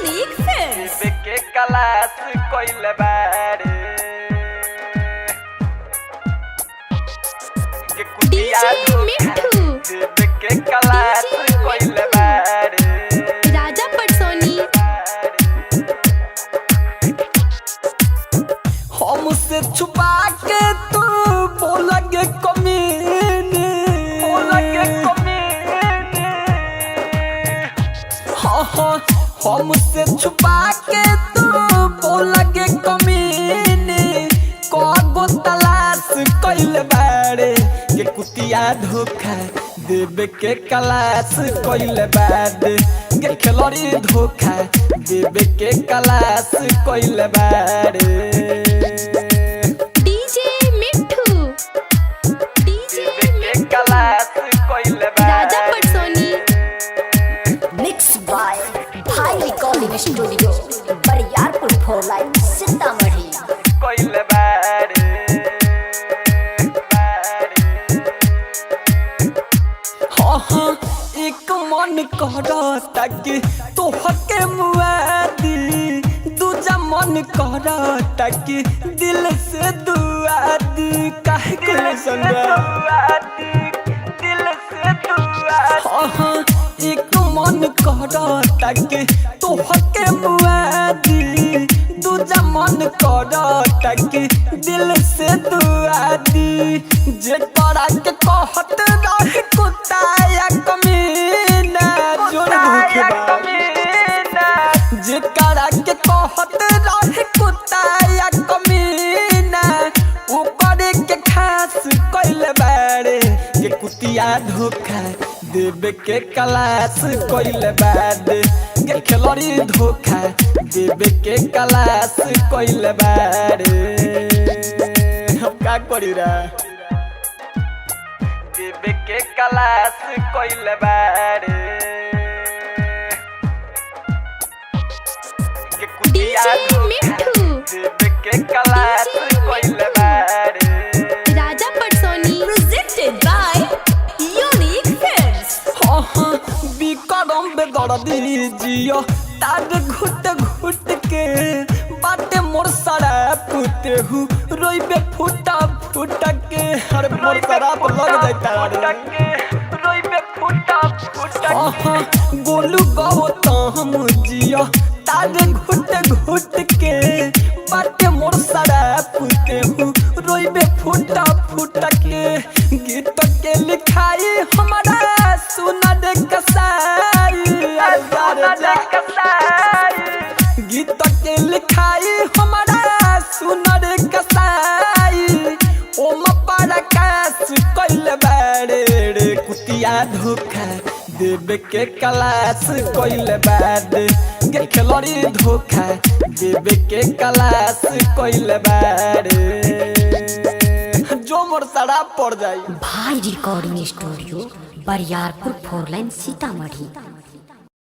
Unique films के class कोइले बारे के कुटिया मिठू के क्लास कोइले बारे राजा पटसोनी हमसे छुपा के तू बोलगे कमीने हाँ हमसे छुपा के तू बोलगे कमीने को तलाश कइले बारे के कुतिया धोखा देवे के क्लास कइले बारे के खिलाड़ी धोखा देवे के क्लास कइले बारे राजा पटसोनी मिक्स बाय भाई रिकॉर्डिंग स्टूडियो बरियारपुर फोर लाइन सीतामढ़ी कोइले बारे हाँ एक मन करता कि तोहके मुआदी दूजा मन करता कि दिल से दुआ दी काहे के संगा हाँ एक मन करता कि तोहके मुआदी दूजा मन करता कि दिल से दुआ दी जे करा के कहत रह कुताया कमीना जोड़ जे करा के कहत रह कुताया कमीना ओ करे के खास कइले बारे के कुतिया धोखा देवे के क्लास कइले बारे के खिलाड़ी धोखा देवे के क्लास कइले बारे हम का करी रा देवे के क्लास कइले बारे के कुतिया मिठू देवे के क्लास कइले बारे राजा पटसोनी प्रेजेंटेड बाय यूनिक फिल्म्स हाँ बिकरम बेदर्दी जियो तार घुट घुट के बाटे मोर सारा पुते हु रोइबे फुटा फुटा के हर मोर सारा पर लग जाता रे रोइबे फुटा फुटा हाँ गोलू गहो तो हम जियो तार घुट घुट के बाटे मोर सारा पुते हु रोइबे फुटा फुटा के गीत के लिखाई हमारा सुना दे कसाई गीत के लिखाई हमारा सुना दे कसाई ओ मपारा कास कइले बारे रे कुतिया धोखा देवे के क्लास कइले बारे के खिलाड़ी धोखा देवे के क्लास कइले बारे जो मोर सड़ा पड़ जाई भाई रिकॉर्डिंग स्टूडियो बरियारपुर फोर लाइन सीतामढ़ी।